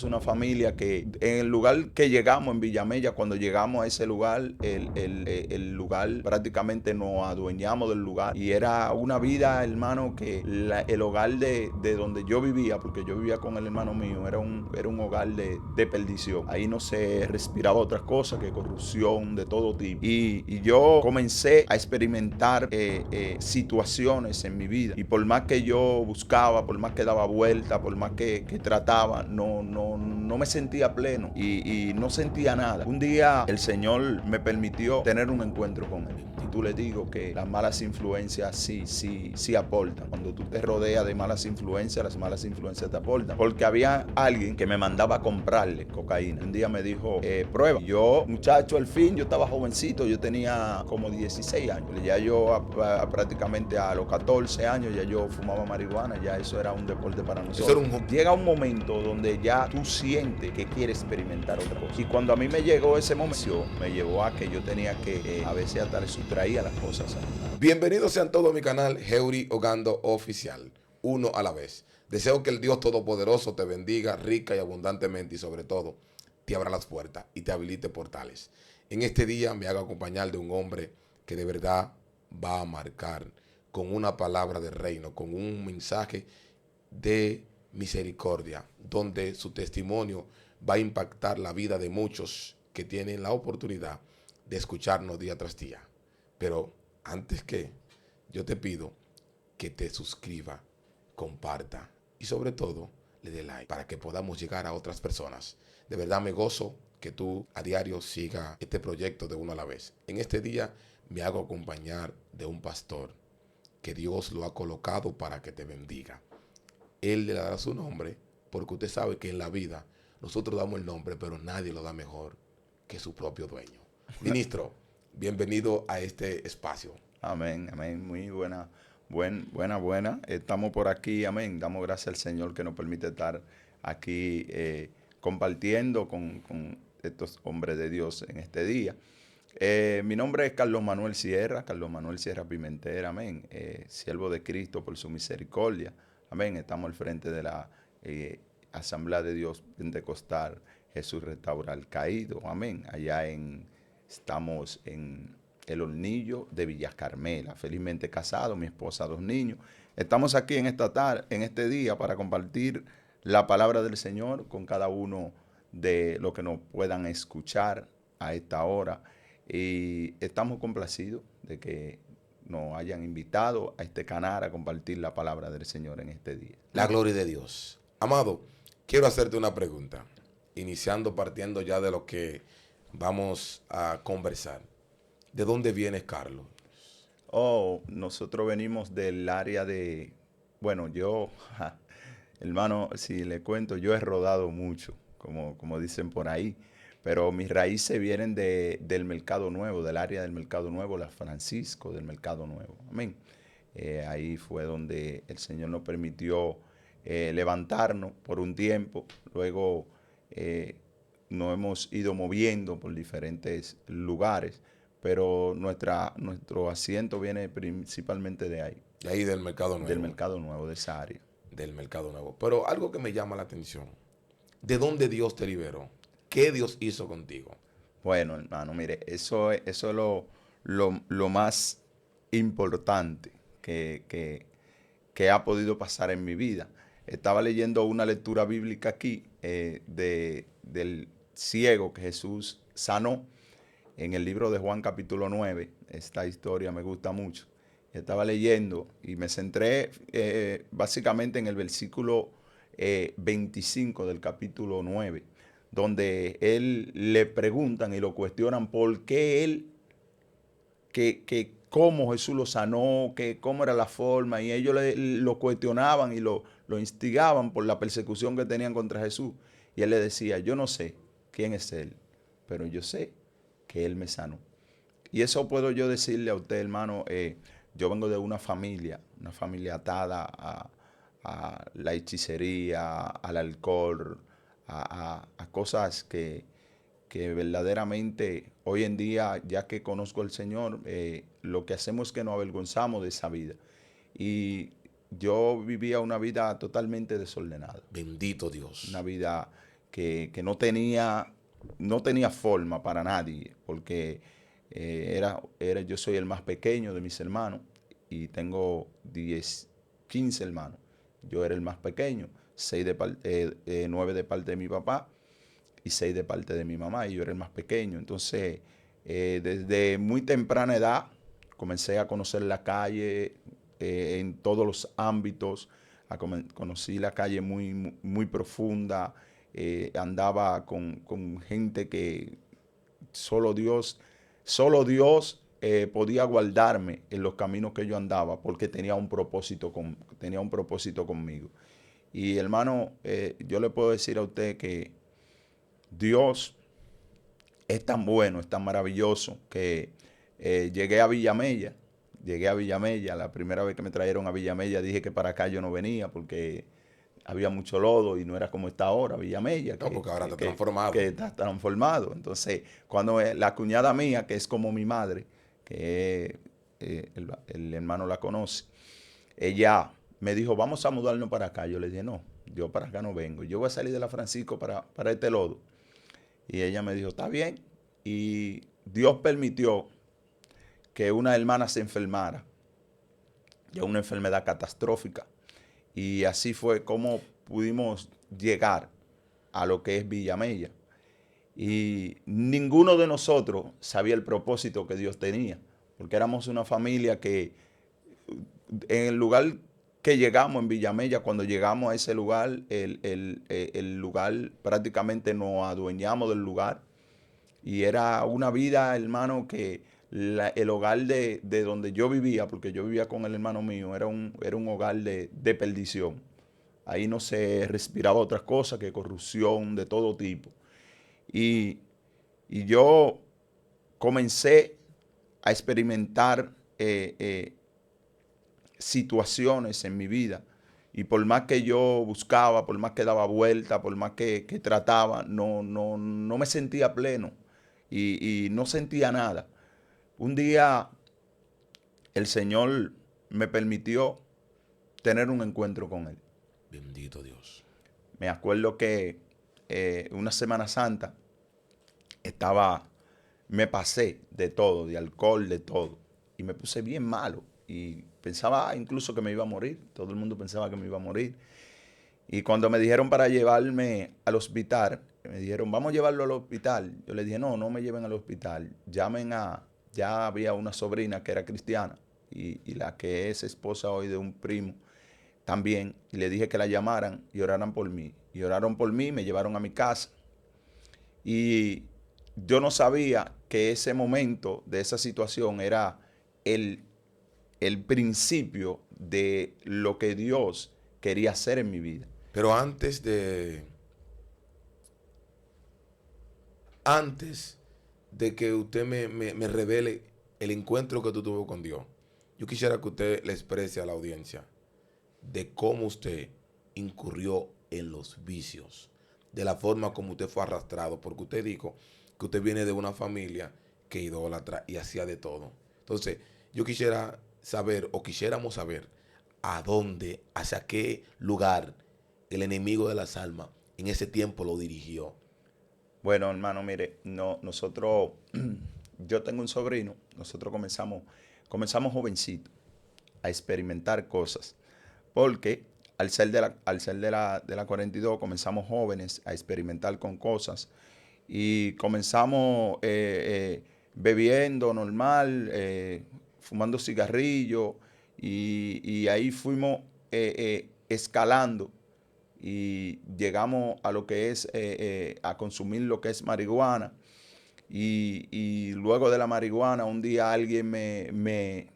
Una familia que en el lugar que llegamos, en Villamella, cuando llegamos a ese lugar, el lugar prácticamente nos adueñamos del lugar. Y era una vida, hermano, que el hogar de donde yo vivía, porque yo vivía con el hermano mío, era un hogar de perdición. Ahí no se respiraba otras cosas que corrupción de todo tipo. Y yo comencé a experimentar situaciones en mi vida. Y por más que yo buscaba, por más que daba vuelta, por más que trataba, no me sentía pleno y no sentía nada. Un día el Señor me permitió tener un encuentro con Él. Y tú le digo que las malas influencias sí aportan. Cuando tú te rodeas de malas influencias, las malas influencias te aportan. Porque había alguien que me mandaba a comprarle cocaína. Un día me dijo, prueba. Y yo, muchacho, al fin, yo estaba jovencito, yo tenía como 16 años. Ya yo prácticamente a los 14 años ya yo fumaba marihuana, ya eso era un deporte para Eso era nosotros. un... Llega un momento donde ya tú sientes que quieres experimentar otra cosa. Y cuando a mí me llegó ese momento, me llevó a que yo tenía que a veces hasta le sustraía las cosas. Bienvenidos sean todos a mi canal Heuri Ogando Oficial, uno a la vez. Deseo que el Dios Todopoderoso te bendiga rica y abundantemente y sobre todo te abra las puertas y te habilite portales. En este día me hago acompañar de un hombre que de verdad va a marcar con una palabra de reino, con un mensaje de misericordia, donde su testimonio va a impactar la vida de muchos que tienen la oportunidad de escucharnos día tras día. Pero antes que, yo te pido que te suscriba, comparta y sobre todo le dé like para que podamos llegar a otras personas. De verdad me gozo que tú a diario sigas este proyecto de uno a la vez. En este día me hago acompañar de un pastor que Dios lo ha colocado para que te bendiga. Él le dará su nombre porque usted sabe que en la vida nosotros damos el nombre, pero nadie lo da mejor que su propio dueño. Ministro, bienvenido a este espacio. Amén, amén. Muy buena. Estamos por aquí, amén. Damos gracias al Señor que nos permite estar aquí compartiendo con estos hombres de Dios en este día. Mi nombre es Carlos Manuel Sierra Pimentel, amén. Siervo de Cristo por su misericordia, amén. Estamos al frente de la Asamblea de Dios Pentecostal Jesús Restaura al Caído, amén. Estamos en El Hornillo de Villas Carmela, felizmente casado, mi esposa, dos niños. Estamos aquí en esta tarde, en este día, para compartir la palabra del Señor con cada uno de los que nos puedan escuchar a esta hora. Y estamos complacidos de que nos hayan invitado a este canal a compartir la palabra del Señor en este día. La gloria de Dios. Amado, quiero hacerte una pregunta, iniciando partiendo ya de lo que vamos a conversar. ¿De dónde vienes, Carlos? Oh, nosotros venimos del área bueno, yo, hermano, si le cuento, yo he rodado mucho, como dicen por ahí, pero mis raíces vienen del Mercado Nuevo, del área del Mercado Nuevo, la Francisco del Mercado Nuevo. Amén. Ahí fue donde el Señor nos permitió levantarnos por un tiempo, luego eh, nos hemos ido moviendo por diferentes lugares, pero nuestro asiento viene principalmente de ahí, De ahí del Mercado del Nuevo. Mercado Nuevo, de esa área. Del Mercado Nuevo. Pero algo que me llama la atención. ¿De dónde Dios te liberó? ¿Qué Dios hizo contigo? Bueno, hermano, mire, eso es lo más importante que ha podido pasar en mi vida. Estaba leyendo una lectura bíblica aquí del ciego que Jesús sanó en el libro de Juan capítulo 9. Esta historia me gusta mucho. Estaba leyendo y me centré básicamente en el versículo 25 del capítulo 9, donde él le preguntan y lo cuestionan por qué él, cómo Jesús lo sanó, que cómo era la forma, y ellos lo cuestionaban y lo instigaban por la persecución que tenían contra Jesús. Y él le decía, yo no sé quién es él, pero yo sé que él me sanó. Y eso puedo yo decirle a usted, hermano, yo vengo de una familia atada a la hechicería, al alcohol, a cosas que verdaderamente hoy en día, ya que conozco al Señor, lo que hacemos es que nos avergonzamos de esa vida. Y yo vivía una vida totalmente desordenada, Bendito una Dios. vida que no tenía forma para nadie, porque yo soy el más pequeño de mis hermanos y tengo 15 hermanos. Yo era el más pequeño, 9 de parte de mi papá y 6 de parte de mi mamá, y yo era el más pequeño. Entonces, desde muy temprana edad comencé a conocer la calle en todos los ámbitos. Conocí la calle muy profunda. Andaba con gente que solo Dios podía guardarme en los caminos que yo andaba, porque tenía un propósito conmigo. Y hermano, yo le puedo decir a usted que Dios es tan bueno, es tan maravilloso, que llegué a Villamella. La primera vez que me trajeron a Villamella dije que para acá yo no venía, porque había mucho lodo y no era como está ahora Villamella, No, porque ahora está transformado. que está transformado. Entonces, cuando la cuñada mía, que es como mi madre, que el hermano la conoce, ella me dijo, vamos a mudarnos para acá. Yo le dije, no, yo para acá no vengo. Yo voy a salir de la Francisco para este lodo. Y ella me dijo, está bien. Y Dios permitió que una hermana se enfermara, ya una enfermedad catastrófica. Y así fue como pudimos llegar a lo que es Villamella. Y ninguno de nosotros sabía el propósito que Dios tenía, porque éramos una familia que en el lugar que llegamos en Villamella, cuando llegamos a ese lugar, el lugar prácticamente nos adueñamos del lugar. Y era una vida, hermano, que el hogar de donde yo vivía, porque yo vivía con el hermano mío, era un hogar de perdición. Ahí no se respiraba otra cosa que corrupción de todo tipo. Y, y yo comencé a experimentar situaciones en mi vida. Y por más que yo buscaba, por más que daba vuelta, por más que trataba, no me sentía pleno y no sentía nada. Un día el Señor me permitió tener un encuentro con Él. Bendito Dios. Me acuerdo que una Semana Santa me pasé de todo, de alcohol, de todo. Y me puse bien malo. Y pensaba incluso que me iba a morir. Todo el mundo pensaba que me iba a morir. Y cuando me dijeron para llevarme al hospital, me dijeron, vamos a llevarlo al hospital. Yo le dije, no me lleven al hospital. Ya había una sobrina que era cristiana y la que es esposa hoy de un primo también. Y le dije que la llamaran y oraran por mí. Y oraron por mí, me llevaron a mi casa. Y yo no sabía que ese momento de esa situación era el principio de lo que Dios quería hacer en mi vida. Pero antes de que usted me revele el encuentro que tú tuvo con Dios, yo quisiera que usted le exprese a la audiencia de cómo usted incurrió en los vicios, de la forma como usted fue arrastrado, porque usted dijo que usted viene de una familia que idólatra y hacía de todo. Entonces, yo quisiera saber, o quisiéramos saber, a dónde, hacia qué lugar el enemigo de las almas en ese tiempo lo dirigió. Bueno, hermano, mire, nosotros, yo tengo un sobrino, nosotros comenzamos jovencitos a experimentar cosas, porque al ser de la 42 comenzamos jóvenes a experimentar con cosas y comenzamos bebiendo normal, fumando cigarrillos y ahí fuimos escalando y llegamos a lo que es a consumir lo que es marihuana. Y luego de la marihuana, un día alguien me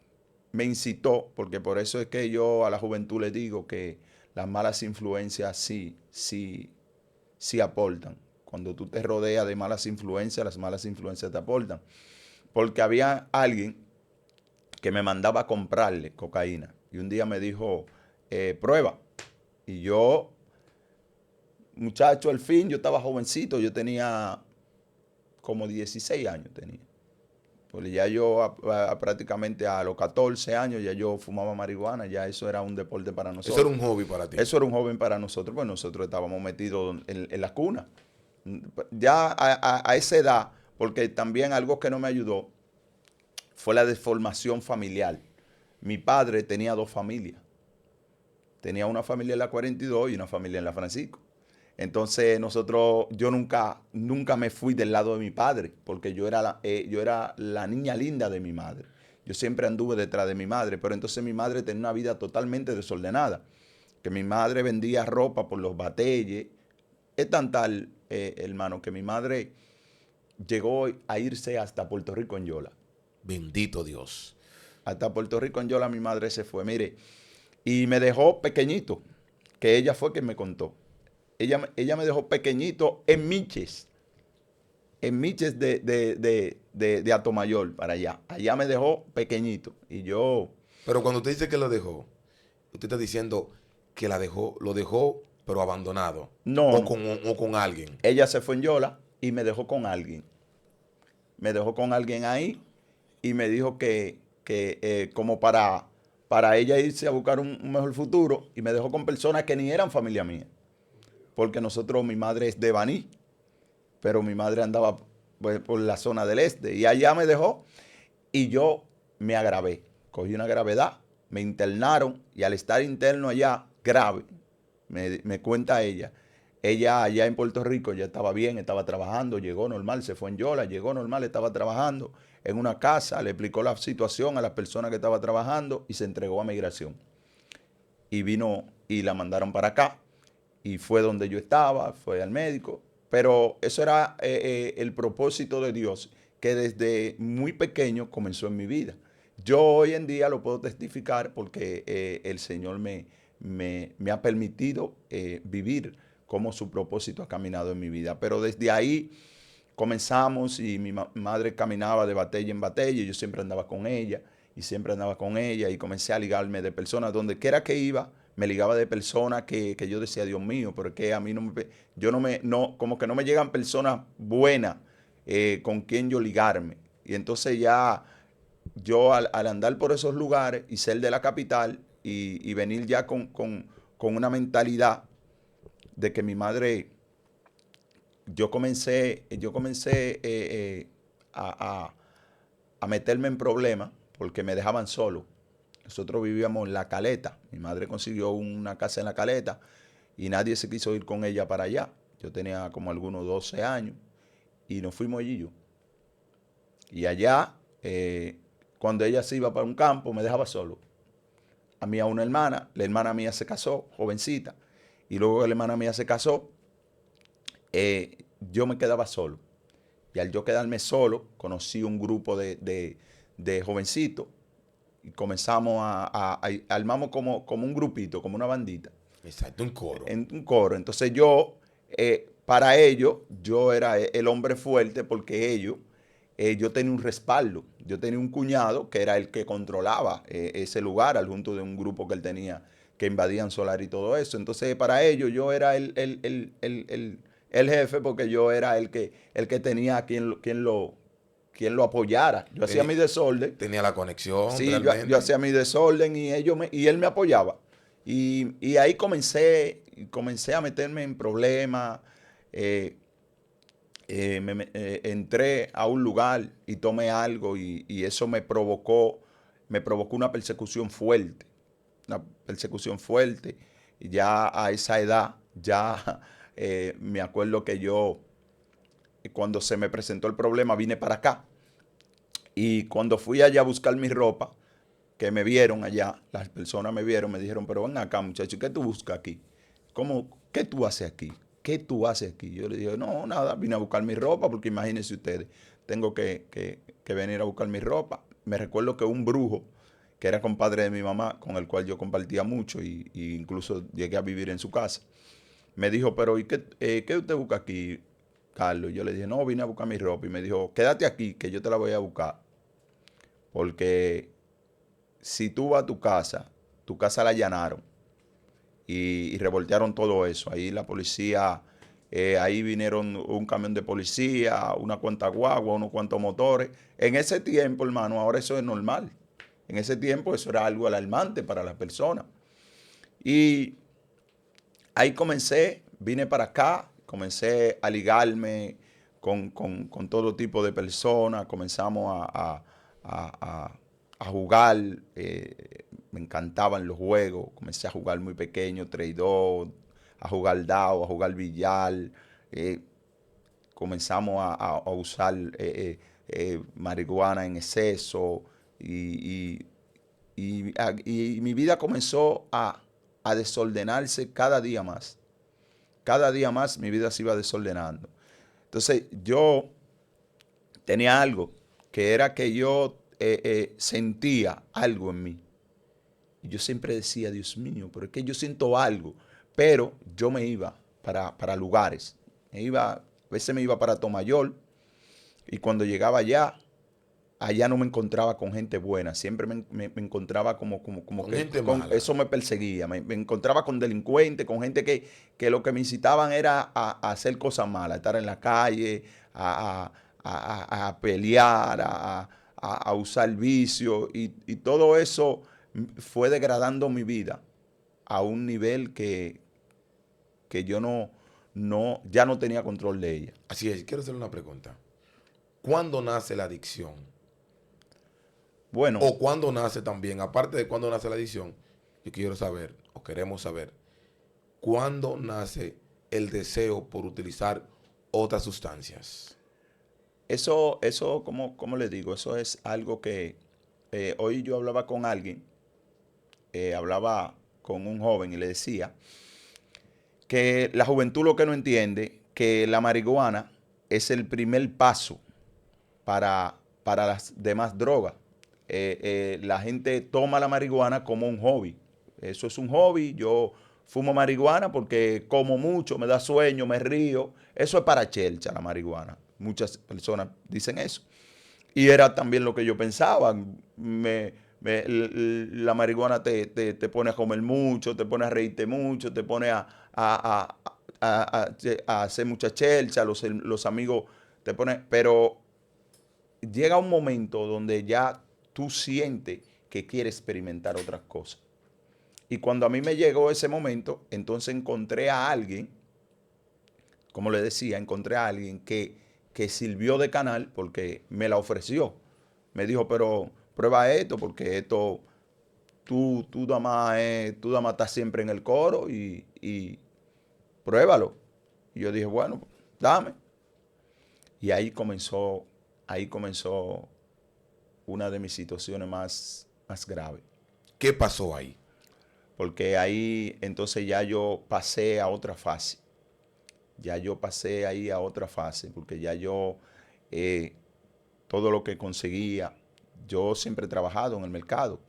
incitó, porque por eso es que yo a la juventud le digo que las malas influencias sí aportan. Cuando tú te rodeas de malas influencias, las malas influencias te aportan. Porque había alguien que me mandaba a comprarle cocaína. Y un día me dijo, prueba. Y yo, muchacho, al fin, yo estaba jovencito, yo tenía como 16 años tenía. Pues ya yo prácticamente a los 14 años ya yo fumaba marihuana, ya eso era un deporte para nosotros. Eso era un hobby para ti. Eso era un joven para nosotros, pues nosotros estábamos metidos en la cuna. Ya a esa edad, porque también algo que no me ayudó fue la deformación familiar. Mi padre tenía dos familias. Tenía una familia en la 42 y una familia en la Francisco. Entonces yo nunca me fui del lado de mi padre, porque yo era la niña linda de mi madre. Yo siempre anduve detrás de mi madre, pero entonces mi madre tenía una vida totalmente desordenada. Que mi madre vendía ropa por los batelles. Es tan tal, hermano, que mi madre llegó a irse hasta Puerto Rico en Yola. Bendito Dios. Hasta Puerto Rico en Yola mi madre se fue, mire, y me dejó pequeñito, que ella fue quien me contó. Ella me dejó pequeñito en Miches de Atomayor para allá. Allá me dejó pequeñito. Y yo, Pero cuando usted dice que lo dejó, usted está diciendo que lo dejó, pero abandonado. no, no. O con alguien. Ella se fue en Yola y me dejó con alguien. Me dejó con alguien ahí y me dijo que como para ella irse a buscar un mejor futuro, y me dejó con personas que ni eran familia mía. Porque mi madre es de Baní, pero mi madre andaba pues, por la zona del este. Y allá me dejó y yo me agravé. Cogí una gravedad, me internaron y al estar interno allá, grave, me cuenta ella. Ella allá en Puerto Rico ya estaba bien, estaba trabajando, llegó normal, se fue en Yola, llegó normal, estaba trabajando en una casa, le explicó la situación a las personas que estaba trabajando y se entregó a migración. Y vino y la mandaron para acá y fue donde yo estaba, fue al médico. Pero eso era el propósito de Dios, que desde muy pequeño comenzó en mi vida. Yo hoy en día lo puedo testificar porque el Señor me ha permitido vivir como su propósito ha caminado en mi vida. Pero desde ahí comenzamos y mi madre caminaba de batalla en batalla y yo siempre andaba con ella y siempre andaba con ella y comencé a ligarme de personas donde quiera que iba. Me ligaba de personas que yo decía, Dios mío, porque a mí como que no me llegan personas buenas con quien yo ligarme. Y entonces ya yo al andar por esos lugares y ser de la capital y venir ya con una mentalidad de que mi madre, yo comencé a meterme en problemas porque me dejaban solo. Nosotros vivíamos en La Caleta. Mi madre consiguió una casa en La Caleta y nadie se quiso ir con ella para allá. Yo tenía como algunos 12 años y nos fuimos allí yo. Y allá, cuando ella se iba para un campo, me dejaba solo. A mí a una hermana, la hermana mía se casó, jovencita, y luego que la hermana mía se casó, yo me quedaba solo. Y al yo quedarme solo, conocí un grupo de jovencitos y comenzamos armamos como un grupito, como una bandita. Exacto, un coro. En un coro. Entonces para ellos, yo era el hombre fuerte porque yo tenía un respaldo. Yo tenía un cuñado que era el que controlaba ese lugar, al junto de un grupo que él tenía que invadían Solar y todo eso. Entonces, para ellos, yo era el jefe porque yo era el que tenía quien lo apoyara. Yo hacía mi desorden. Tenía la conexión Sí, realmente. yo hacía mi desorden y él me apoyaba. Y ahí comencé a meterme en problemas. Entré a un lugar y tomé algo y eso me provocó una persecución fuerte. Una persecución fuerte. Y ya a esa edad, ya me acuerdo que yo, cuando se me presentó el problema, vine para acá. Y cuando fui allá a buscar mi ropa, que me vieron allá, las personas me vieron, me dijeron, pero ven acá, muchacho, ¿qué tú buscas aquí? ¿Qué tú haces aquí? ¿Qué tú haces aquí? Yo le dije, no, nada, vine a buscar mi ropa, porque imagínense ustedes, tengo que venir a buscar mi ropa. Me recuerdo que un brujo, que era compadre de mi mamá, con el cual yo compartía mucho y incluso llegué a vivir en su casa, me dijo, pero ¿y qué usted busca aquí, Carlos? Yo le dije, no, vine a buscar mi ropa. Y me dijo, quédate aquí, que yo te la voy a buscar. Porque si tú vas a tu casa la allanaron y revoltearon todo eso. Ahí la policía, ahí vinieron un camión de policía, una cuanta guagua, unos cuantos motores. En ese tiempo, hermano, ahora eso es normal. En ese tiempo eso era algo alarmante para las personas. Y ahí vine para acá, comencé a ligarme con todo tipo de personas, comenzamos a jugar, me encantaban los juegos, comencé a jugar muy pequeño, traidor, a jugar dado, a jugar billar, eh, comenzamos a usar marihuana en exceso y, y mi vida comenzó a desordenarse cada día más. Cada día más mi vida se iba desordenando. Entonces yo tenía algo, que era que yo sentía algo en mí. Y yo siempre decía, Dios mío, pero es que yo siento algo. Pero yo me iba para lugares. A veces me iba para Tomayor y cuando llegaba allá no me encontraba con gente buena. Siempre me encontraba como Con que gente mala. eso me perseguía. Me encontraba con delincuentes, con gente que lo que me incitaban era a hacer cosas malas, a estar en la calle, a pelear, a usar vicio. Y todo eso fue degradando mi vida a un nivel que yo ya no tenía control de ella. Así es, quiero hacerle una pregunta. ¿Cuándo nace la adicción? Bueno, O cuándo nace también, aparte de cuándo nace la adicción, yo quiero saber, o queremos saber, cuándo nace el deseo por utilizar otras sustancias. eso como le digo, eso es algo que hoy yo hablaba con alguien, hablaba con un joven y le decía que la juventud lo que no entiende, que la marihuana es el primer paso para las demás drogas. La gente toma la marihuana como un hobby. Eso es un hobby. Yo fumo marihuana porque como mucho, me da sueño, me río. Eso es para chelcha la marihuana. Muchas personas dicen eso. Y era también lo que yo pensaba. La marihuana te pone a comer mucho, te pone a reírte mucho, te pone a hacer mucha chelcha, los amigos te ponen. Pero llega un momento donde ya tú sientes que quieres experimentar otras cosas. Y cuando a mí me llegó ese momento, entonces encontré a alguien, como le decía, encontré a alguien que sirvió de canal porque me la ofreció. Me dijo, pero prueba esto porque esto, tú nada más estás siempre en el coro y pruébalo. Y yo dije, bueno, dame. Y ahí comenzó una de mis situaciones más graves. ¿Qué pasó ahí? Porque ahí entonces ya yo pasé a otra fase. Ya yo pasé ahí a otra fase, porque ya yo, eh, todo lo que conseguía, yo siempre he trabajado en el mercado.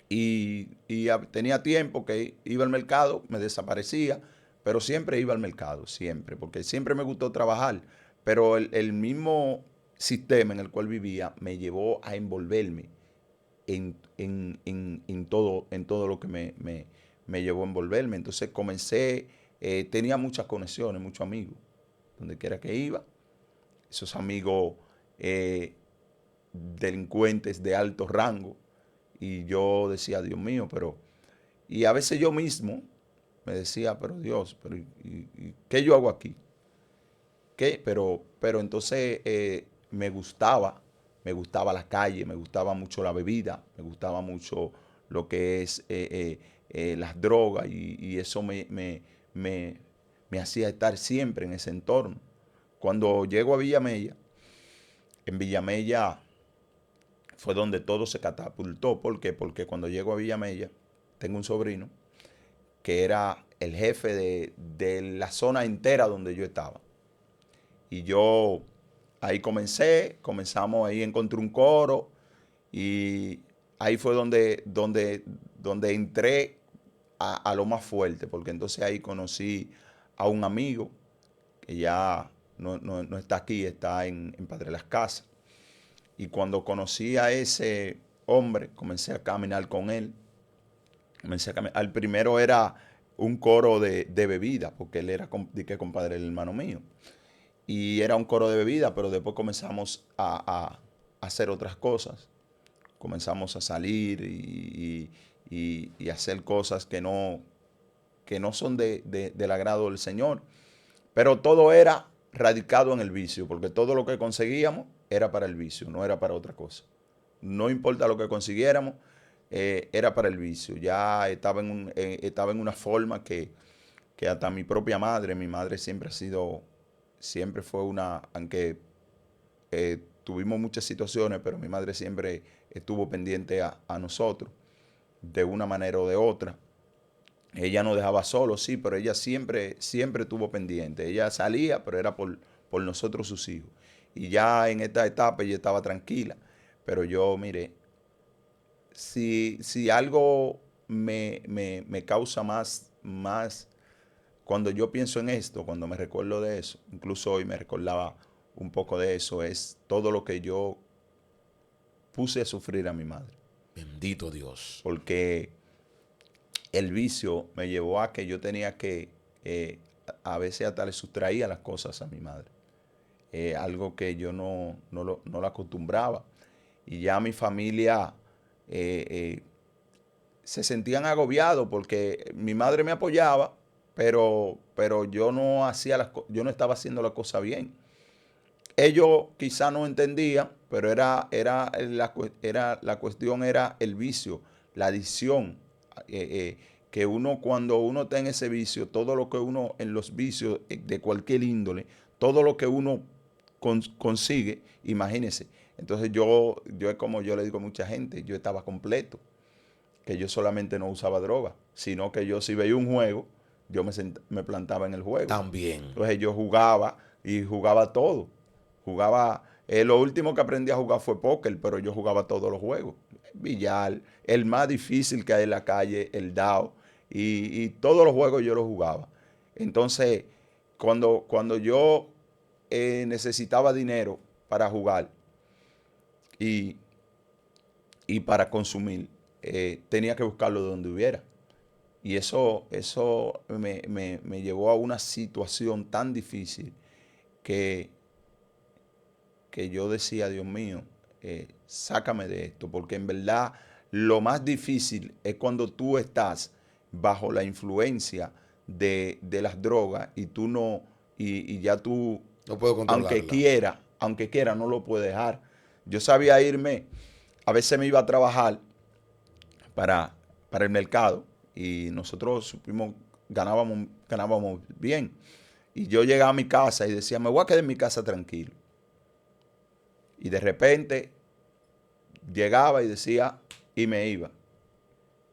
Y tenía tiempo que iba al mercado, me desaparecía, pero siempre iba al mercado, siempre, porque siempre me gustó trabajar. Pero el mismo sistema en el cual vivía me llevó a envolverme en todo lo que me llevó a envolverme. Entonces comencé, tenía muchas conexiones, muchos amigos, donde quiera que iba. Esos amigos eh, delincuentes de alto rango. Y yo decía, Dios mío, pero... Y a veces yo mismo me decía, pero Dios, pero ¿qué yo hago aquí? ¿Qué? Pero entonces me gustaba la calle, me gustaba mucho la bebida, me gustaba mucho lo que es las drogas y eso me hacía estar siempre en ese entorno. Cuando llego a Villamella, en Villamella fue donde todo se catapultó. ¿Por qué? Porque cuando llego a Villamella, tengo un sobrino que era el jefe de la zona entera donde yo estaba. Y yo ahí comenzamos, ahí encontré un coro y ahí fue donde entré a lo más fuerte, porque entonces ahí conocí a un amigo que ya no está aquí, está en Padre Las Casas. Y cuando conocí a ese hombre, comencé a caminar con él. Comencé a caminar. Al primero era un coro de bebida, porque él era compadre del hermano mío. Y era un coro de bebida, pero después comenzamos a hacer otras cosas. Comenzamos a salir y hacer cosas que no son del agrado del Señor. Pero todo era radicado en el vicio, porque todo lo que conseguíamos era para el vicio, no era para otra cosa. No importa lo que consiguiéramos, era para el vicio. Ya estaba en una forma que hasta mi madre siempre ha sido, siempre fue una, aunque tuvimos muchas situaciones, pero mi madre siempre estuvo pendiente a nosotros, de una manera o de otra. Ella nos dejaba solos, sí, pero ella siempre estuvo pendiente. Ella salía, pero era por nosotros sus hijos. Y ya en esta etapa ella estaba tranquila. Pero yo, mire, si algo me causa más, cuando yo pienso en esto, cuando me recuerdo de eso, incluso hoy me recordaba un poco de eso, es todo lo que yo puse a sufrir a mi madre. Bendito Dios. Porque el vicio me llevó a que yo tenía que, a veces hasta le sustraía las cosas a mi madre. Algo que yo no lo acostumbraba. Y ya mi familia eh, se sentían agobiados porque mi madre me apoyaba, pero yo yo no estaba haciendo la cosa bien. Ellos quizá no entendían, pero la cuestión era el vicio, la adicción. Que uno, cuando uno está en ese vicio, todo lo que uno, en los vicios de cualquier índole, todo lo que uno consigue, imagínese. Entonces yo es como yo le digo a mucha gente, yo estaba completo, que yo solamente no usaba droga, sino que yo si veía un juego, yo me plantaba en el juego. También. Entonces yo jugaba y jugaba todo. Jugaba, lo último que aprendí a jugar fue póker, pero yo jugaba todos los juegos. Billar, el más difícil que hay en la calle, el DAO, y todos los juegos yo los jugaba. Entonces, cuando yo necesitaba dinero para jugar y, y para consumir, tenía que buscarlo donde hubiera. Y eso me llevó a una situación tan difícil que, que yo decía, Dios mío, sácame de esto, porque en verdad lo más difícil es cuando tú estás bajo la influencia de las drogas y tú no, y ya tú, No puedo controlarla. aunque quiera, no lo puedes dejar. Yo sabía irme, a veces me iba a trabajar para, para el mercado y nosotros supimos, ganábamos bien. Y yo llegaba a mi casa y decía, me voy a quedar en mi casa tranquilo. Y de repente llegaba y decía, y me iba.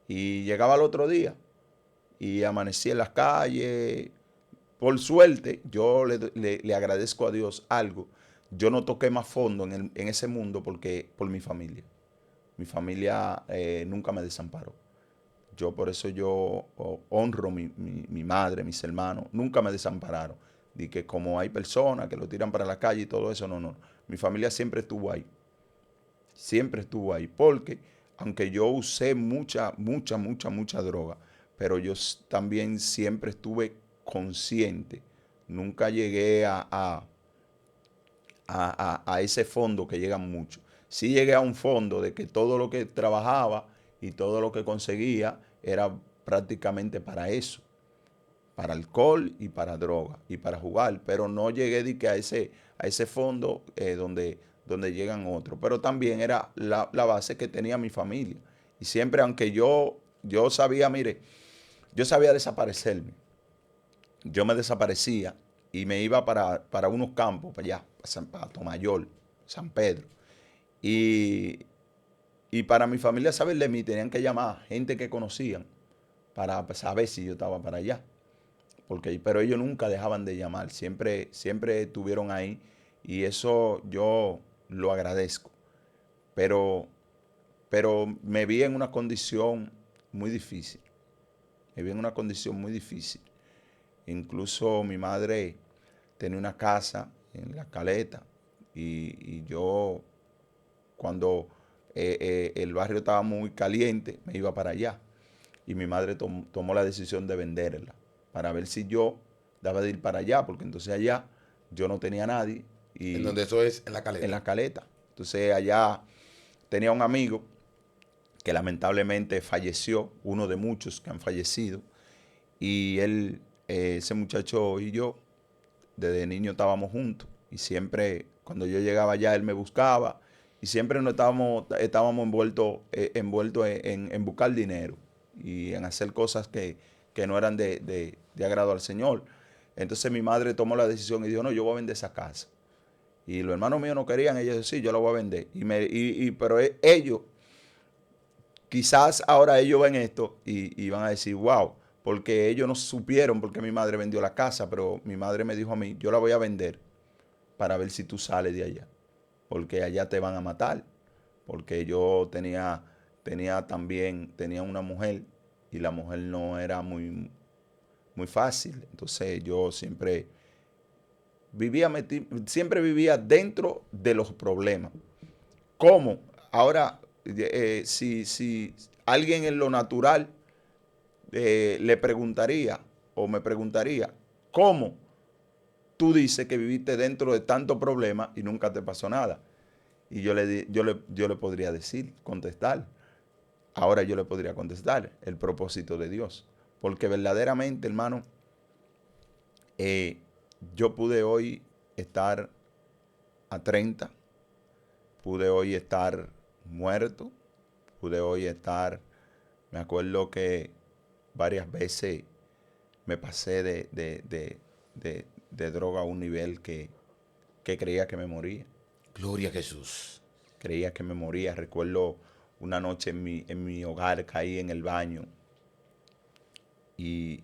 Y llegaba al otro día y amanecía en las calles. Por suerte, yo le agradezco a Dios algo. Yo no toqué más fondo en ese mundo por mi familia. Mi familia nunca me desamparó. Por eso yo honro mi madre, mis hermanos, nunca me desampararon. De que como hay personas que lo tiran para la calle y todo eso, no. Mi familia siempre estuvo ahí. Siempre estuvo ahí. Porque aunque yo usé mucha droga, pero yo también siempre estuve consciente. Nunca llegué a ese fondo que llegan muchos. Sí llegué a un fondo de que todo lo que trabajaba y todo lo que conseguía era prácticamente para eso, para alcohol y para droga y para jugar, pero no llegué a ese fondo donde llegan otros. Pero también era la base que tenía mi familia. Y siempre, aunque yo sabía, mire, yo sabía desaparecerme. Yo me desaparecía y me iba para unos campos, para allá, para Tomayor, San Pedro. Y, y para mi familia saber de mí, tenían que llamar gente que conocían para saber si yo estaba para allá. Pero ellos nunca dejaban de llamar, siempre estuvieron ahí y eso yo lo agradezco. Pero, pero me vi en una condición muy difícil. Me vi en una condición muy difícil. Incluso mi madre tenía una casa en La Caleta y yo cuando el barrio estaba muy caliente me iba para allá y mi madre tomó la decisión de venderla para ver si yo daba de ir para allá, porque entonces allá yo no tenía nadie. En Y donde eso es en La Caleta. en La Caleta. Entonces allá tenía un amigo que lamentablemente falleció, uno de muchos que han fallecido, y ese muchacho y yo desde niño estábamos juntos y siempre cuando yo llegaba allá él me buscaba y siempre nos estábamos envueltos en buscar dinero y en hacer cosas que no eran de agrado al Señor. Entonces mi madre tomó la decisión y dijo, no, yo voy a vender esa casa. Y los hermanos míos no querían, ellos decían, sí, yo la voy a vender. Pero ellos, quizás ahora ellos ven esto y van a decir, wow, porque ellos no supieron por qué mi madre vendió la casa, pero mi madre me dijo a mí, yo la voy a vender para ver si tú sales de allá, porque allá te van a matar, porque yo tenía una mujer y la mujer no era muy fácil, entonces yo siempre vivía dentro de los problemas. ¿Cómo? Ahora, si alguien en lo natural le preguntaría o me preguntaría, ¿cómo tú dices que viviste dentro de tantos problemas y nunca te pasó nada? Y yo le podría decir, contestar. Ahora yo le podría contestar el propósito de Dios. Porque verdaderamente, hermano, eh, yo pude hoy estar a 30, pude hoy estar muerto, pude hoy estar, me acuerdo que varias veces me pasé de droga a un nivel que creía que me moría. Gloria a Jesús. Creía que me moría. Recuerdo una noche en mi hogar, caí en el baño y,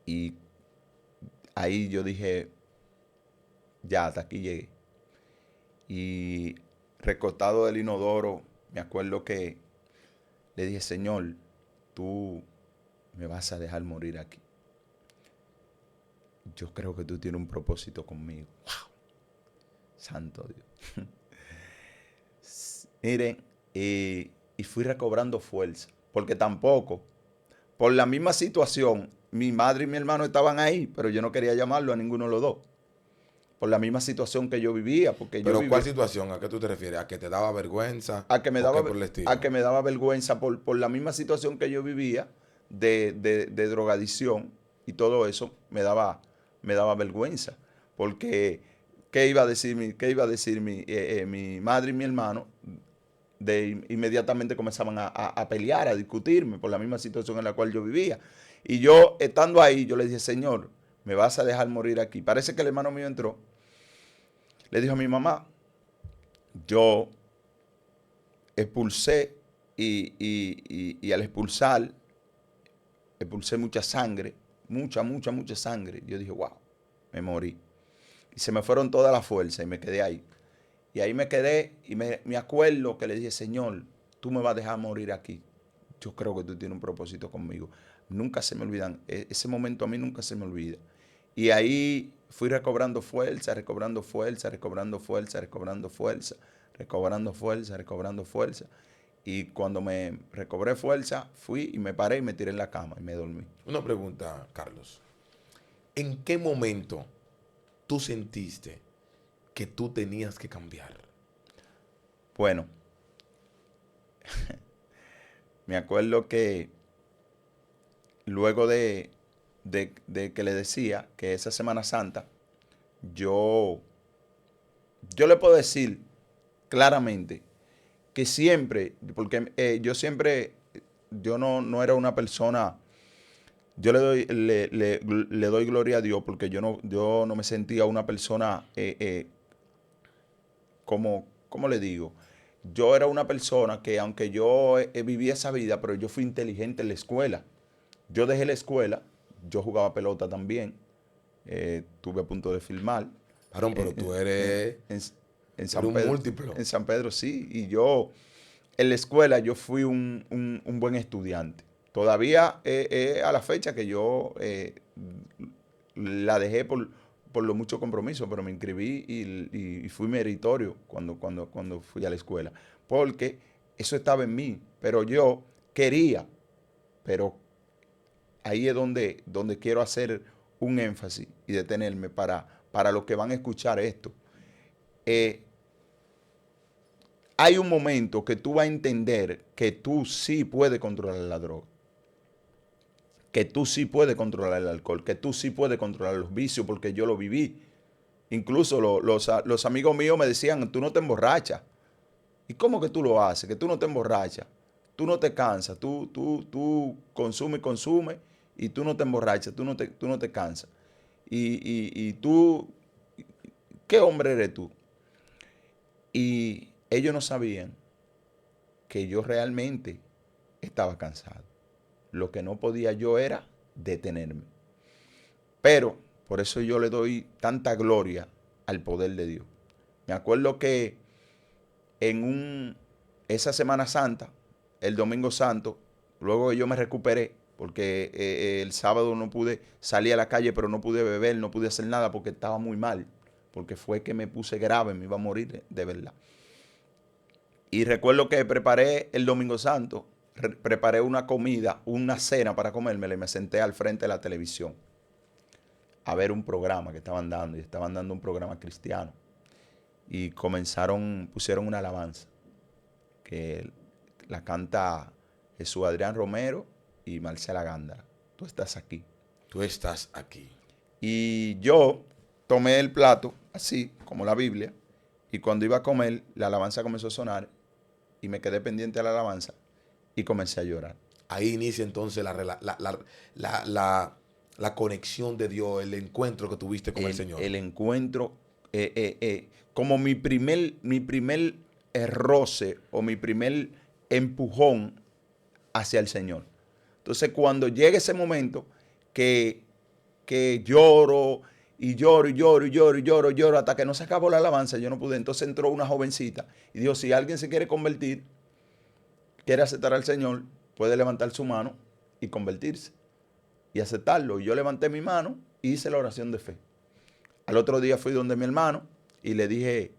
y ahí yo dije, ya, hasta aquí llegué. Y recostado del inodoro, me acuerdo que le dije, Señor, tú me vas a dejar morir aquí. Yo creo que tú tienes un propósito conmigo. ¡Wow! Santo Dios. Miren, y fui recobrando fuerza, porque tampoco, por la misma situación, mi madre y mi hermano estaban ahí, pero yo no quería llamarlo a ninguno de los dos. Por la misma situación que yo vivía, porque yo Pero ¿cuál vivía, situación? ¿A qué tú te refieres? ¿A que te daba vergüenza? a que me ¿O qué daba, por el a estilo? que me daba vergüenza por la misma situación que yo vivía de drogadicción y todo eso me daba vergüenza. Porque, ¿qué iba a decir mi madre y mi hermano? Inmediatamente comenzaban a pelear, a discutirme por la misma situación en la cual yo vivía. Y yo, estando ahí, yo le dije, Señor, me vas a dejar morir aquí. Parece que el hermano mío entró, le dijo a mi mamá, yo expulsé y al expulsar, expulsé mucha sangre, mucha sangre. Yo dije, wow, me morí. Y se me fueron todas las fuerzas y me quedé ahí. Y ahí me quedé y me acuerdo que le dije, Señor, tú me vas a dejar morir aquí. Yo creo que tú tienes un propósito conmigo. Nunca se me olvidan. Ese momento a mí nunca se me olvida. Y ahí fui recobrando fuerza, recobrando fuerza, recobrando fuerza, recobrando fuerza, recobrando fuerza, recobrando fuerza. Y cuando me recobré fuerza, fui y me paré y me tiré en la cama y me dormí. Una pregunta, Carlos. ¿En qué momento tú sentiste que tú tenías que cambiar? Bueno, me acuerdo que luego de que le decía que esa Semana Santa, yo, yo le puedo decir claramente que siempre, porque yo no era una persona, yo le doy gloria a Dios porque yo no me sentía una persona, ¿cómo le digo? Yo era una persona que aunque yo viví esa vida, pero yo fui inteligente en la escuela. Yo dejé la escuela, yo jugaba pelota también, estuve a punto de filmar. Varón, pero eh, tú eh, eres, en, en tú eres San un Pedro, múltiplo. en San Pedro sí, y yo en la escuela yo fui un buen estudiante. Todavía a la fecha que yo la dejé por lo mucho compromiso, pero me inscribí y fui meritorio cuando fui a la escuela, porque eso estaba en mí, pero yo quería, pero ahí es donde quiero hacer un énfasis y detenerme para los que van a escuchar esto. Eh, Hay un momento que tú vas a entender que tú sí puedes controlar la droga. que tú sí puedes controlar el alcohol, que tú sí puedes controlar los vicios, porque yo lo viví. Incluso los amigos míos me decían, tú no te emborrachas. ¿Y cómo que tú lo haces? Que tú no te emborrachas. Tú no te cansas. Tú consumes y consumes y tú no te emborrachas. Tú no te cansas. Y tú, ¿qué hombre eres tú? Y ellos no sabían que yo realmente estaba cansado. Lo que no podía yo era detenerme. Pero por eso yo le doy tanta gloria al poder de Dios. Me acuerdo que esa Semana Santa, el Domingo Santo, luego yo me recuperé, porque el sábado no pude salir a la calle, pero no pude beber, no pude hacer nada porque estaba muy mal, porque fue que me puse grave, me iba a morir de verdad. Y recuerdo que preparé el Domingo Santo, preparé una comida, una cena para comérmela y me senté al frente de la televisión a ver un programa que estaban dando, y estaban dando un programa cristiano. Y pusieron una alabanza que la canta Jesús Adrián Romero y Marcela Gándara. Tú estás aquí. Tú estás aquí. Y yo tomé el plato, así como la Biblia, y cuando iba a comer, la alabanza comenzó a sonar y me quedé pendiente de la alabanza y comencé a llorar. Ahí inicia entonces la conexión de Dios, el encuentro que tuviste con el Señor. El encuentro, como mi primer roce o mi primer empujón hacia el Señor. Entonces, cuando llega ese momento que lloro y lloro y lloro y lloro y lloro y lloro hasta que no se acabó la alabanza, yo no pude. Entonces entró una jovencita y dijo, si alguien se quiere convertir, quiere aceptar al Señor, puede levantar su mano y convertirse y aceptarlo. Y yo levanté mi mano y hice la oración de fe. Al otro día fui donde mi hermano y le dije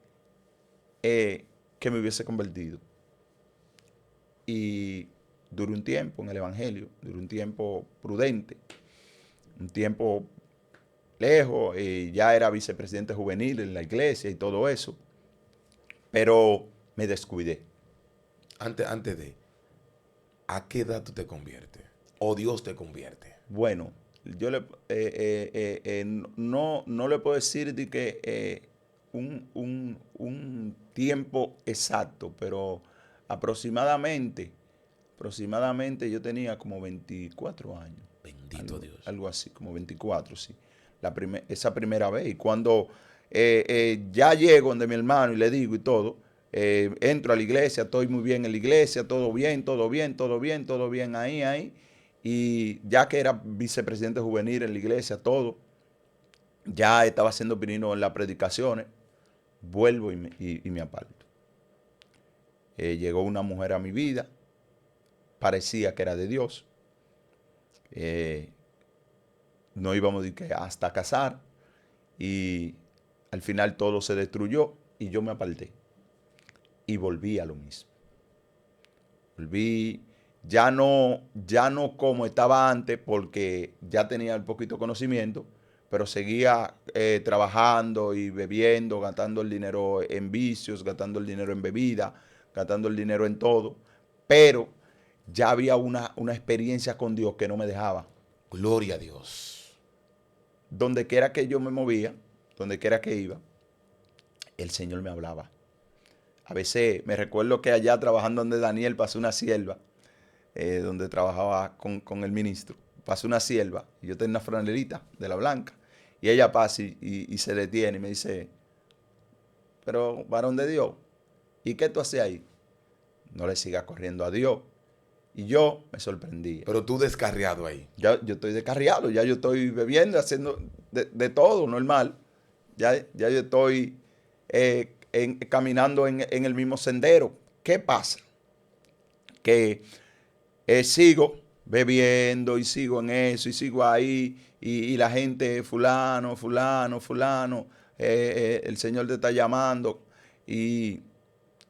que me hubiese convertido. Y duré un tiempo en el Evangelio, duré un tiempo prudente, un tiempo lejos, ya era vicepresidente juvenil en la iglesia y todo eso, pero me descuidé. Antes de, ¿a qué edad tú te conviertes? ¿O Dios te convierte? Bueno, yo no le puedo decir de que un tiempo exacto, pero aproximadamente yo tenía como 24 años. Bendito Dios. Algo así, como 24, sí. Esa primera vez. Y cuando ya llego donde mi hermano y le digo y todo, entro a la iglesia, estoy muy bien en la iglesia, todo bien, todo bien, todo bien, todo bien ahí. Y ya que era vicepresidente juvenil en la iglesia, todo, ya estaba haciendo pinino en las predicaciones, vuelvo y me aparto. Llegó una mujer a mi vida, parecía que era de Dios. No íbamos hasta casar y al final todo se destruyó y yo me aparté y volví a lo mismo. Volví ya no como estaba antes porque ya tenía un poquito conocimiento, pero seguía trabajando y bebiendo, gastando el dinero en vicios, gastando el dinero en bebida, gastando el dinero en todo, pero ya había una experiencia con Dios que no me dejaba. Gloria a Dios. Donde quiera que yo me movía, donde quiera que iba, el Señor me hablaba. A veces me recuerdo que allá trabajando donde Daniel pasó una sierva, donde trabajaba con el ministro, pasó una sierva y yo tenía una franelerita de la blanca y ella pasa y se detiene y me dice, pero varón de Dios, ¿y qué tú haces ahí? No le sigas corriendo a Dios. Y yo me sorprendí. Pero tú descarriado ahí. Yo estoy descarriado, ya yo estoy bebiendo, haciendo de todo, normal. Ya yo estoy caminando en el mismo sendero. ¿Qué pasa? Que sigo bebiendo y sigo en eso y sigo ahí y la gente, fulano, el Señor te está llamando. Y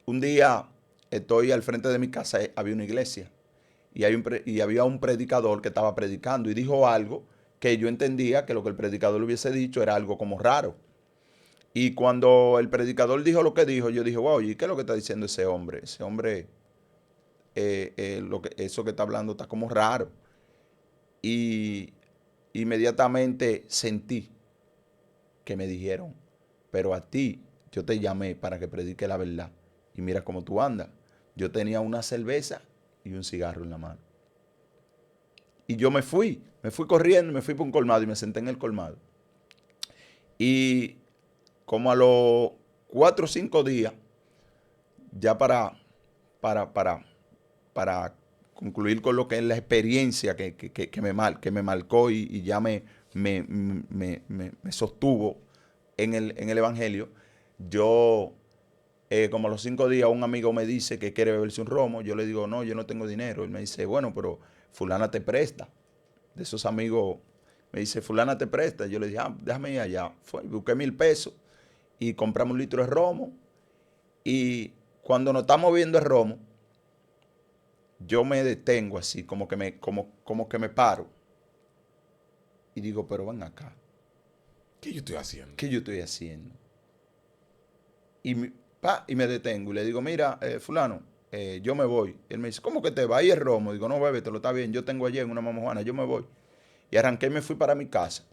un día estoy al frente de mi casa, había una iglesia. Y había un predicador que estaba predicando y dijo algo que yo entendía que lo que el predicador hubiese dicho era algo como raro. Y cuando el predicador dijo lo que dijo, yo dije, wow, ¿y qué es lo que está diciendo ese hombre? Ese hombre, eso que está hablando está como raro. Y inmediatamente sentí que me dijeron, pero a ti yo te llamé para que predique la verdad. Y mira cómo tú andas. Yo tenía una cerveza y un cigarro en la mano. Y yo me fui corriendo, me fui por un colmado y me senté en el colmado. Y como a los 4 o 5 días, ya para concluir con lo que es la experiencia que me marcó y ya me sostuvo en el Evangelio, yo, como a los 5 días, un amigo me dice que quiere beberse un romo. Yo le digo, no, yo no tengo dinero. Él me dice, bueno, pero fulana te presta. De esos amigos, me dice, fulana te presta. Yo le dije, déjame ir allá. Busqué 1,000 pesos y compramos 1 litro de romo. Y cuando nos estamos viendo el romo, yo me detengo así, como que me paro. Y digo, pero ven acá. ¿Qué yo estoy haciendo? ¿Qué yo estoy haciendo? Y me detengo y le digo, mira, fulano, yo me voy. Él me dice, ¿cómo que te va? Ahí el romo. Digo, no, bébetelo, está bien. Yo tengo allí en una mamajuana, yo me voy. Y arranqué y me fui para mi casa.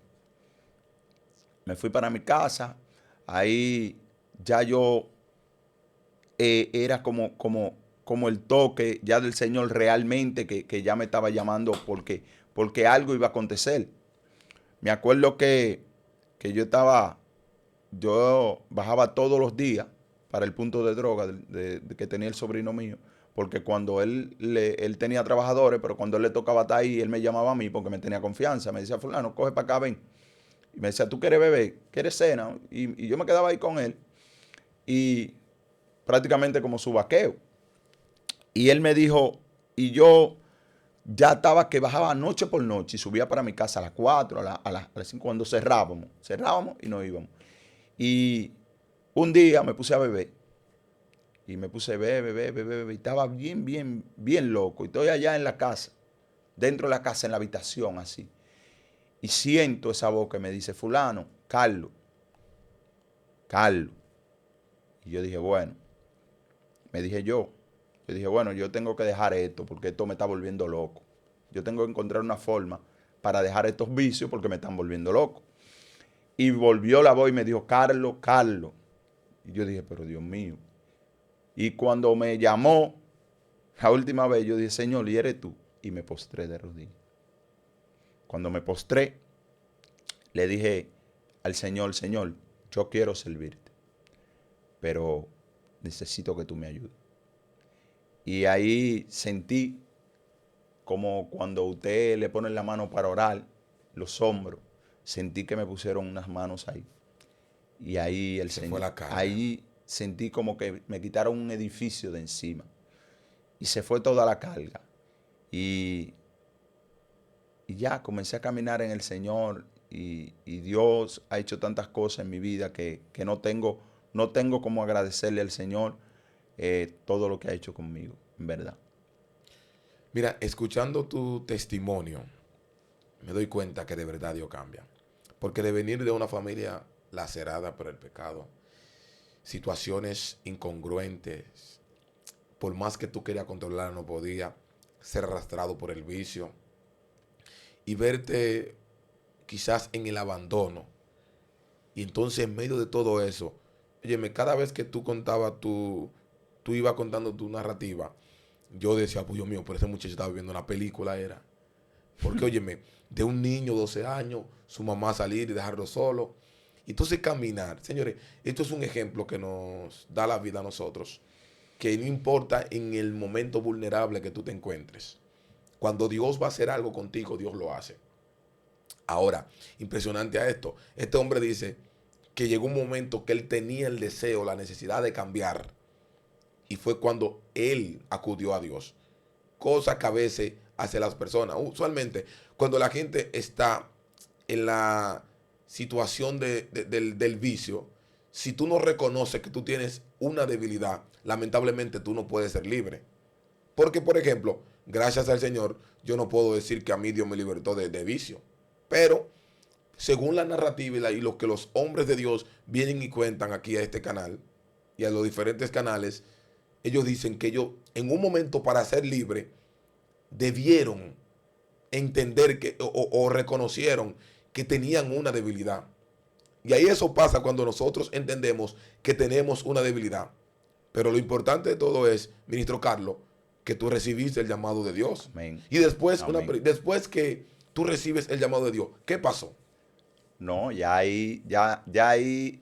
Me fui para mi casa. Ahí ya yo era como el toque ya del Señor realmente que ya me estaba llamando porque algo iba a acontecer. Me acuerdo que yo bajaba todos los días para el punto de droga de que tenía el sobrino mío, porque cuando él tenía trabajadores, pero cuando él le tocaba estar ahí, él me llamaba a mí porque me tenía confianza. Me decía, fulano, coge para acá, ven. Y me decía, ¿tú quieres beber? ¿Quieres cena? Y yo me quedaba ahí con él. Y prácticamente como su vaqueo. Y él me dijo, y yo ya estaba que bajaba noche por noche y subía para mi casa a las 4, a las 5, cuando cerrábamos y nos íbamos. Y un día me puse a beber. Y me puse a beber. Y estaba bien loco. Y estoy allá en la casa, dentro de la casa, en la habitación, así. Y siento esa voz que me dice, fulano, Carlos. Y yo dije, bueno, bueno, yo tengo que dejar esto porque esto me está volviendo loco. Yo tengo que encontrar una forma para dejar estos vicios porque me están volviendo loco. Y volvió la voz y me dijo, Carlos. Y yo dije, pero Dios mío. Y cuando me llamó la última vez, yo dije, Señor, ¿y eres tú? Y me postré de rodillas. Cuando me postré, le dije al Señor, yo quiero servirte, pero necesito que tú me ayudes. Y ahí sentí como cuando usted le pone la mano para orar, los hombros, sentí que me pusieron unas manos ahí. Y ahí Fue la carga. ahí sentí como que me quitaron un edificio de encima. Y se fue toda la carga. Y ya comencé a caminar en el Señor. Y Dios ha hecho tantas cosas en mi vida que no tengo como agradecerle al Señor todo lo que ha hecho conmigo, en verdad. Mira, escuchando tu testimonio, me doy cuenta que de verdad Dios cambia. Porque de venir de una familia lacerada por el pecado, situaciones incongruentes, por más que tú querías controlar, no podía, ser arrastrado por el vicio, y verte quizás en el abandono. Y entonces en medio de todo eso, óyeme, cada vez que tú contabas tú ibas contando tu narrativa, yo decía, pues Dios mío, pero ese muchacho estaba viviendo una película, era. Porque, óyeme, de un niño, 12 años, su mamá salir y dejarlo solo. Y entonces caminar. Señores, esto es un ejemplo que nos da la vida a nosotros. Que no importa en el momento vulnerable que tú te encuentres. Cuando Dios va a hacer algo contigo, Dios lo hace. Ahora, impresionante a esto. Este hombre dice que llegó un momento que él tenía el deseo, la necesidad de cambiar. Y fue cuando él acudió a Dios. Cosa que a veces hace las personas. Usualmente, cuando la gente está en la situación del vicio, si tú no reconoces que tú tienes una debilidad, lamentablemente tú no puedes ser libre. Porque, por ejemplo, gracias al Señor, yo no puedo decir que a mí Dios me libertó de vicio. Pero, según la narrativa y lo que los hombres de Dios vienen y cuentan aquí a este canal y a los diferentes canales, ellos dicen que ellos, en un momento para ser libre, debieron entender o reconocieron que tenían una debilidad. Y ahí eso pasa cuando nosotros entendemos que tenemos una debilidad. Pero lo importante de todo es, ministro Carlos, que tú recibiste el llamado de Dios. Amén. Y después, Amén. después que tú recibes el llamado de Dios, ¿qué pasó? No, ya ahí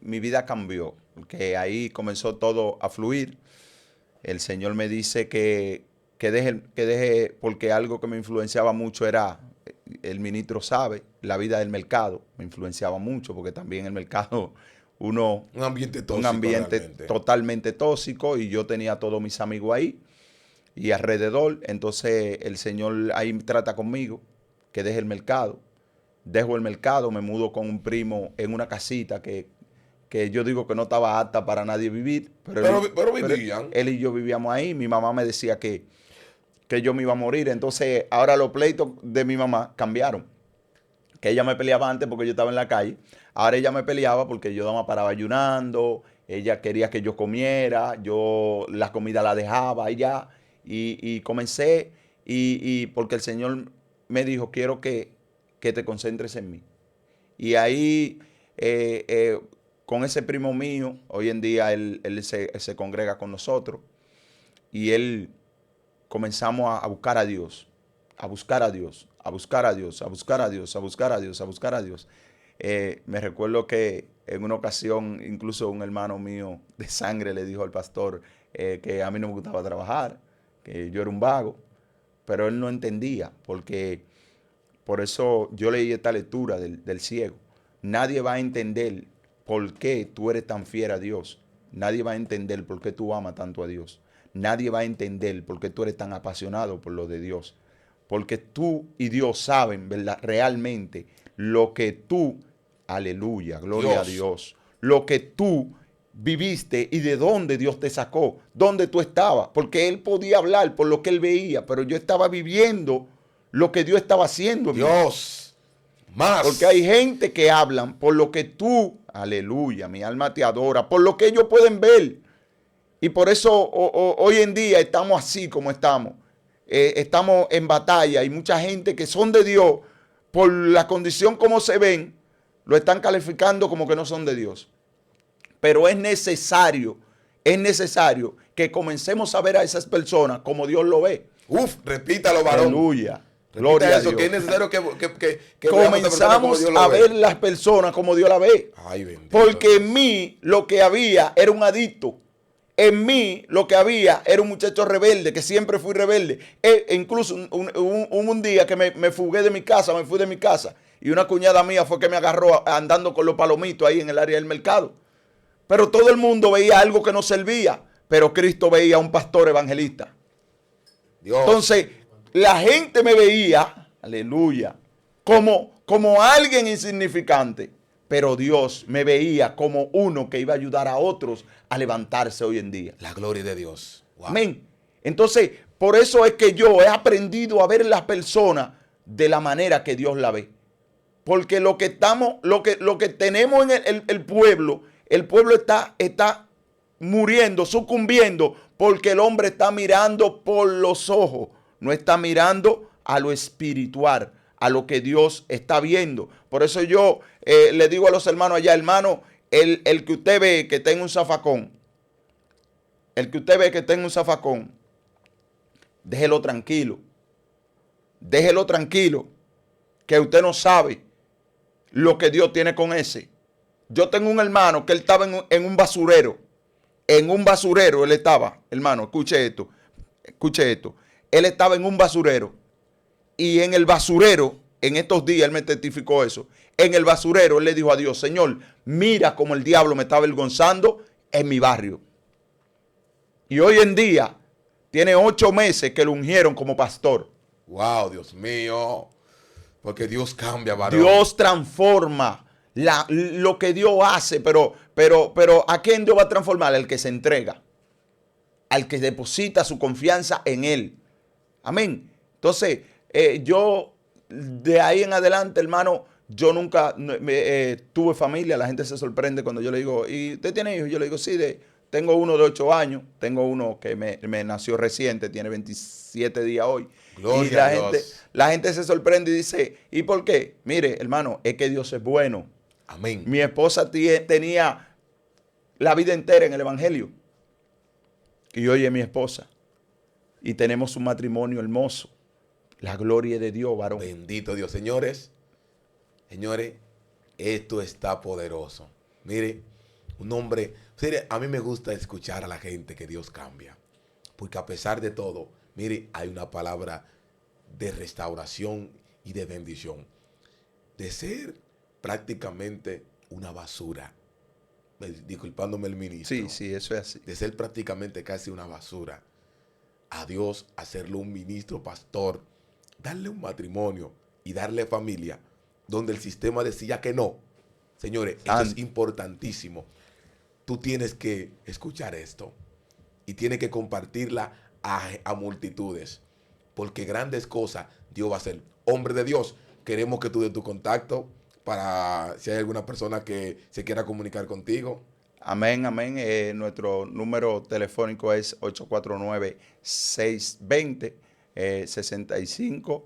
mi vida cambió, porque ahí comenzó todo a fluir. El Señor me dice que deje, porque algo que me influenciaba mucho era, el ministro sabe, la vida del mercado me influenciaba mucho, porque también el mercado, Un ambiente tóxico. un ambiente realmente. totalmente tóxico, y yo tenía a todos mis amigos ahí y alrededor. Entonces el Señor ahí trata conmigo, que deje el mercado. Dejo el mercado, me mudo con un primo en una casita que yo digo que no estaba apta para nadie vivir. Pero vivían. Él y yo vivíamos ahí. Mi mamá me decía que yo me iba a morir. Entonces ahora los pleitos de mi mamá cambiaron. Que ella me peleaba antes porque yo estaba en la calle. Ahora ella me peleaba porque yo no me paraba ayunando. Ella quería que yo comiera. Yo la comida la dejaba ella. Y comencé. Y porque el Señor me dijo, quiero que te concentres en mí. Y ahí, con ese primo mío, hoy en día él se congrega con nosotros. Y él comenzamos a buscar a Dios, a buscar a Dios, a buscar a Dios, a buscar a Dios, a buscar a Dios, a buscar a Dios. Me recuerdo que en una ocasión, incluso un hermano mío de sangre le dijo al pastor que a mí no me gustaba trabajar, que yo era un vago, pero él no entendía, porque por eso yo leí esta lectura del ciego. Nadie va a entender por qué tú eres tan fiel a Dios. Nadie va a entender por qué tú amas tanto a Dios. Nadie va a entender por qué tú eres tan apasionado por lo de Dios. Porque tú y Dios saben, ¿verdad?, realmente lo que tú, aleluya, gloria a Dios, lo que tú viviste y de dónde Dios te sacó, dónde tú estabas. Porque él podía hablar por lo que él veía, pero yo estaba viviendo lo que Dios estaba haciendo. Dios, más. Porque hay gente que hablan por lo que tú, aleluya, mi alma te adora, por lo que ellos pueden ver. Y por eso hoy en día estamos así como estamos. Estamos en batalla. Hay mucha gente que son de Dios, por la condición como se ven, lo están calificando como que no son de Dios. Pero es necesario que comencemos a ver a esas personas como Dios lo ve. Uf, repítalo, varón. Aleluya. Gloria a Dios. Que es necesario que comenzamos a ver las personas como Dios la ve. Ay, bendito. Porque en mí lo que había era un adicto. En mí lo que había era un muchacho rebelde, que siempre fui rebelde. Incluso un día que me fugué de mi casa, me fui de mi casa. Y una cuñada mía fue que me agarró andando con los palomitos ahí en el área del mercado. Pero todo el mundo veía algo que no servía. Pero Cristo veía a un pastor evangelista. Dios. Entonces, la gente me veía, aleluya, como alguien insignificante, pero Dios me veía como uno que iba a ayudar a otros a levantarse hoy en día. La gloria de Dios. Wow. Amén. Entonces, por eso es que yo he aprendido a ver las personas de la manera que Dios la ve. Porque lo que tenemos en el pueblo está muriendo, sucumbiendo, porque el hombre está mirando por los ojos. No está mirando a lo espiritual, a lo que Dios está viendo. Por eso yo le digo a los hermanos allá, hermano, el que usted ve que tenga un zafacón, déjelo tranquilo. Déjelo tranquilo, que usted no sabe lo que Dios tiene con ese. Yo tengo un hermano que él estaba en un basurero. En un basurero él estaba, hermano, escuche esto. Él estaba en un basurero, y en el basurero, en estos días él me testificó eso, en el basurero él le dijo a Dios, Señor, mira cómo el diablo me está avergonzando en mi barrio. Y hoy en día tiene 8 meses que lo ungieron como pastor. Wow, Dios mío, porque Dios cambia, varón. Dios transforma lo que Dios hace, pero ¿a quién Dios va a transformar? Al que se entrega, al que deposita su confianza en Él. Amén. Entonces, yo de ahí en adelante, hermano, yo nunca tuve familia. La gente se sorprende cuando yo le digo, ¿y usted tiene hijos? Yo le digo, sí, tengo uno de 8 años, tengo uno que me nació reciente, tiene 27 días hoy. Y Gloria a Dios. la gente se sorprende y dice, ¿y por qué? Mire, hermano, es que Dios es bueno. Amén. Mi esposa tenía la vida entera en el Evangelio. Y hoy es mi esposa. Y tenemos un matrimonio hermoso. La gloria de Dios, varón. Bendito Dios. Señores, esto está poderoso. Mire, un hombre, mire, a mí me gusta escuchar a la gente que Dios cambia. Porque a pesar de todo, mire, hay una palabra de restauración y de bendición. De ser prácticamente una basura, disculpándome el ministro, Sí, eso es así. de ser prácticamente casi una basura, a Dios hacerlo un ministro pastor, darle un matrimonio y darle familia, donde el sistema decía que no. Señores, esto es importantísimo. Tú tienes que escuchar esto y tienes que compartirla a multitudes, porque grandes cosas Dios va a hacer. Hombre de Dios, queremos que tú des tu contacto para si hay alguna persona que se quiera comunicar contigo. Amén, amén. Nuestro número telefónico es 849-620-6559.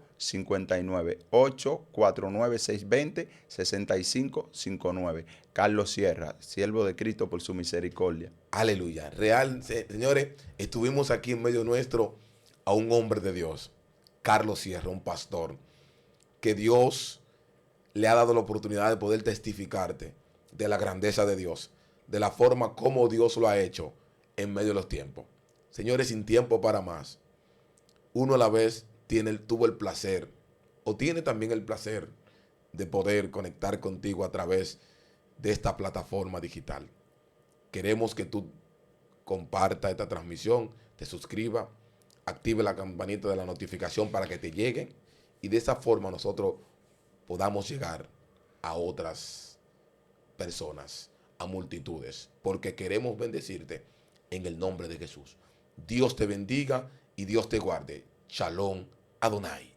849-620-6559. Carlos Sierra, siervo de Cristo por su misericordia. Aleluya. Real, señores, estuvimos aquí en medio nuestro a un hombre de Dios, Carlos Sierra, un pastor, que Dios le ha dado la oportunidad de poder testificarte de la grandeza de Dios, de la forma como Dios lo ha hecho en medio de los tiempos. Señores, sin tiempo para más, uno a la vez tuvo el placer, o tiene también el placer, de poder conectar contigo a través de esta plataforma digital. Queremos que tú compartas esta transmisión, te suscribas, active la campanita de la notificación para que te lleguen y de esa forma nosotros podamos llegar a otras personas, a multitudes, porque queremos bendecirte en el nombre de Jesús. Dios te bendiga y Dios te guarde. Shalom Adonai.